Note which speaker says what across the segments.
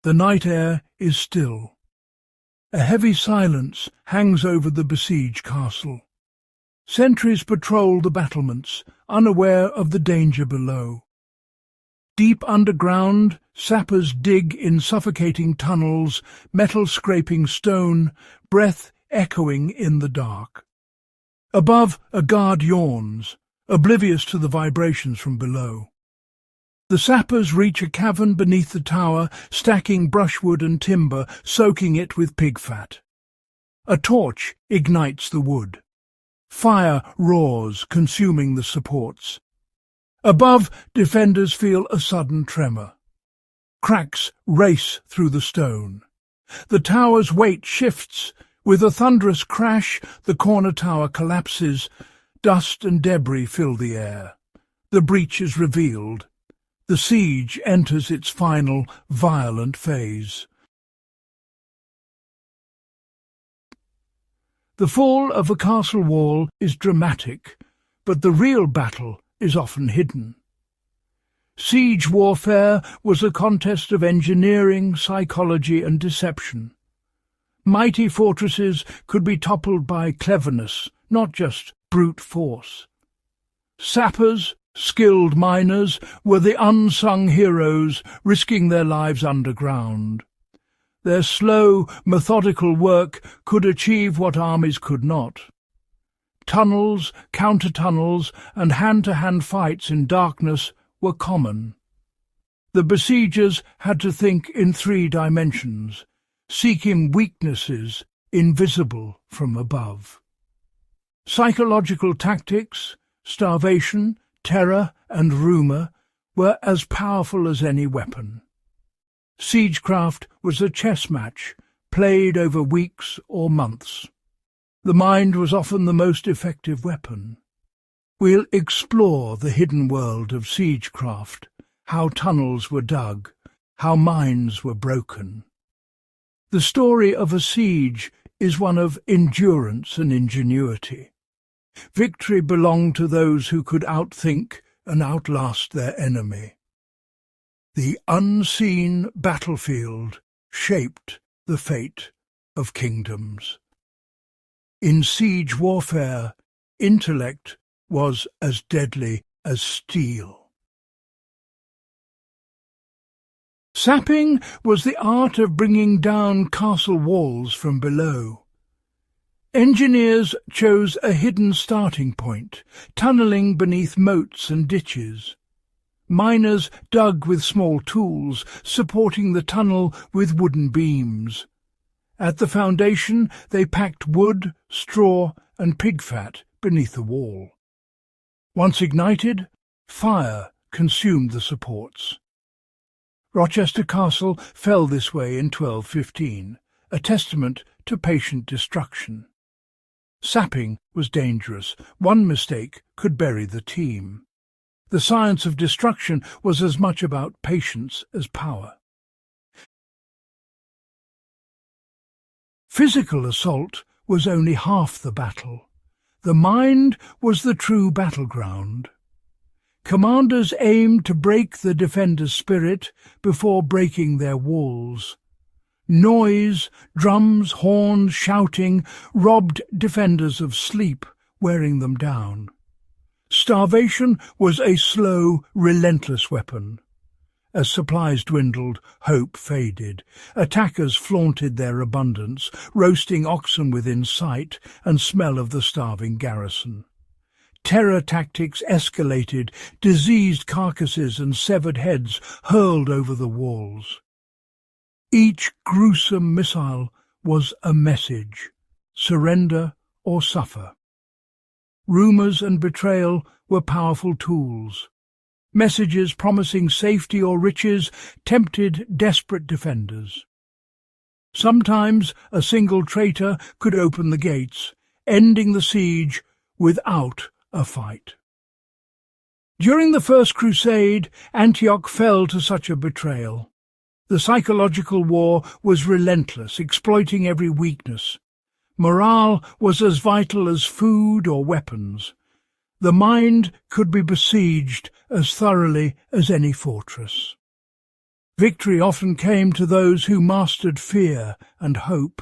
Speaker 1: The night air is still. A heavy silence hangs over the besieged castle. Sentries patrol the battlements, unaware of the danger below. Deep underground, sappers dig in suffocating tunnels, metal scraping stone, breath echoing in the dark. Above, a guard yawns, oblivious to the vibrations from below. The sappers reach a cavern beneath the tower, stacking brushwood and timber, soaking it with pig fat. A torch ignites the wood. Fire roars, consuming the supports. Above, defenders feel a sudden tremor. Cracks race through the stone. The tower's weight shifts. With a thunderous crash, the corner tower collapses. Dust and debris fill the air. The breach is revealed. The siege enters its final, violent phase. The fall of a castle wall is dramatic, but the real battle is often hidden. Siege warfare was a contest of engineering, psychology and deception. Mighty fortresses could be toppled by cleverness, not just brute force. Sappers, skilled miners, were the unsung heroes, risking their lives underground. Their slow, methodical work could achieve what armies could not. Tunnels, counter-tunnels, and hand-to-hand fights in darkness were common. The besiegers had to think in 3 dimensions, seeking weaknesses invisible from above. Psychological tactics, starvation, terror and rumour were as powerful as any weapon. Siegecraft was a chess match, played over weeks or months. The mind was often the most effective weapon. We'll explore the hidden world of siegecraft, how tunnels were dug, how mines were broken. The story of a siege is one of endurance and ingenuity. Victory belonged to those who could outthink and outlast their enemy. The unseen battlefield shaped the fate of kingdoms. In siege warfare, intellect was as deadly as steel. Sapping was the art of bringing down castle walls from below. Engineers chose a hidden starting point, tunnelling beneath moats and ditches. Miners dug with small tools, supporting the tunnel with wooden beams. At the foundation they packed wood, straw and pig fat beneath the wall. Once ignited, fire consumed the supports. Rochester Castle fell this way in 1215, a testament to patient destruction. Sapping was dangerous. One mistake could bury the team. The science of destruction was as much about patience as power. Physical assault was only half the battle. The mind was the true battleground. Commanders aimed to break the defender's spirit before breaking their walls. Noise, drums, horns, shouting, robbed defenders of sleep, wearing them down. Starvation was a slow, relentless weapon. As supplies dwindled, hope faded. Attackers flaunted their abundance, roasting oxen within sight and smell of the starving garrison. Terror tactics escalated, diseased carcasses and severed heads hurled over the walls. Each gruesome missile was a message: surrender or suffer. Rumours and betrayal were powerful tools. Messages promising safety or riches tempted desperate defenders. Sometimes a single traitor could open the gates, ending the siege without a fight. During the First Crusade, Antioch fell to such a betrayal. The psychological war was relentless, exploiting every weakness. Morale was as vital as food or weapons. The mind could be besieged as thoroughly as any fortress. Victory often came to those who mastered fear and hope.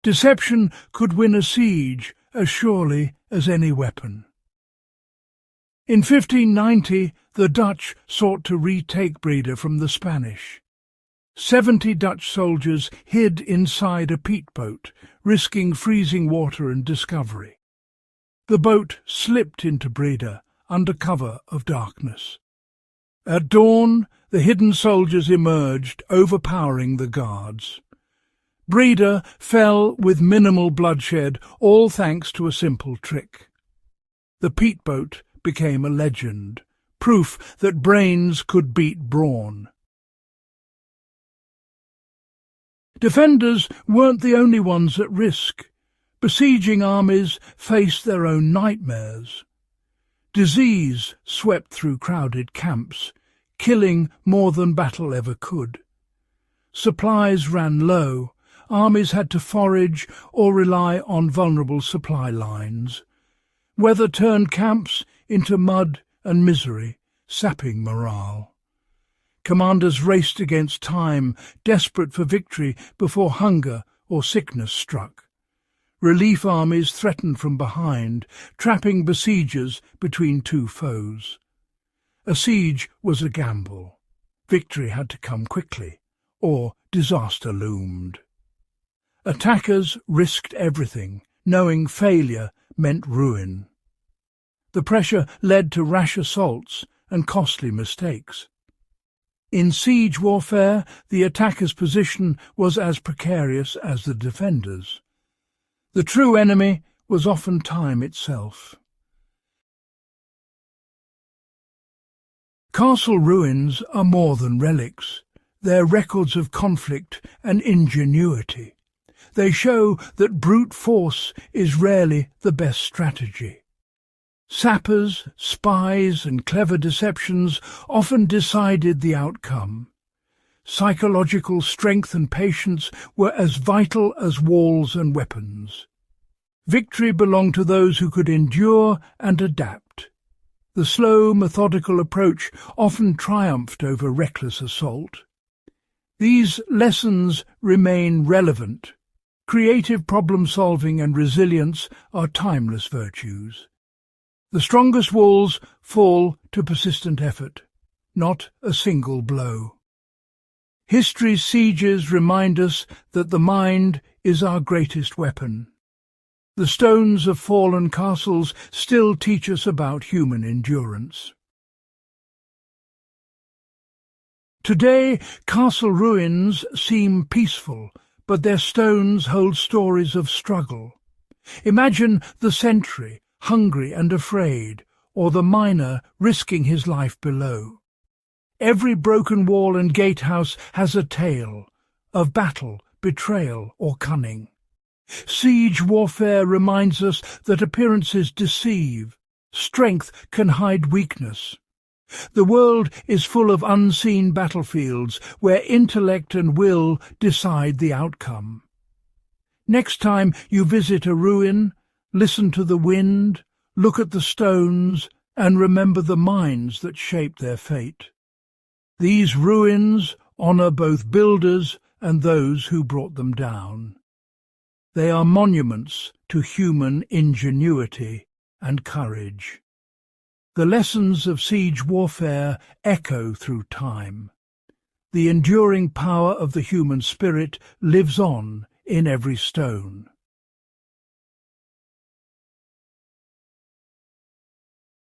Speaker 1: Deception could win a siege as surely as any weapon. In 1590, the Dutch sought to retake Breda from the Spanish. 70 Dutch soldiers hid inside a peat boat, risking freezing water and discovery. The boat slipped into Breda under cover of darkness. At dawn, the hidden soldiers emerged, overpowering the guards. Breda fell with minimal bloodshed, all thanks to a simple trick. The peat boat became a legend, proof that brains could beat brawn. Defenders weren't the only ones at risk. Besieging armies faced their own nightmares. Disease swept through crowded camps, killing more than battle ever could. Supplies ran low. Armies had to forage or rely on vulnerable supply lines. Weather turned camps into mud and misery, sapping morale. Commanders raced against time, desperate for victory before hunger or sickness struck. Relief armies threatened from behind, trapping besiegers between two foes. A siege was a gamble. Victory had to come quickly, or disaster loomed. Attackers risked everything, knowing failure meant ruin. The pressure led to rash assaults and costly mistakes. In siege warfare, the attacker's position was as precarious as the defender's. The true enemy was often time itself. Castle ruins are more than relics. They're records of conflict and ingenuity. They show that brute force is rarely the best strategy. Sappers, spies, and clever deceptions often decided the outcome. Psychological strength and patience were as vital as walls and weapons. Victory belonged to those who could endure and adapt. The slow, methodical approach often triumphed over reckless assault. These lessons remain relevant. Creative problem-solving and resilience are timeless virtues. The strongest walls fall to persistent effort, not a single blow. History's sieges remind us that the mind is our greatest weapon. The stones of fallen castles still teach us about human endurance. Today, castle ruins seem peaceful, but their stones hold stories of struggle. Imagine the sentry, hungry and afraid, or the miner risking his life below. Every broken wall and gatehouse has a tale of battle, betrayal, or cunning. Siege warfare reminds us that appearances deceive. Strength can hide weakness. The world is full of unseen battlefields where intellect and will decide the outcome. Next time you visit a ruin, listen to the wind, look at the stones, and remember the minds that shaped their fate. These ruins honour both builders and those who brought them down. They are monuments to human ingenuity and courage. The lessons of siege warfare echo through time. The enduring power of the human spirit lives on in every stone.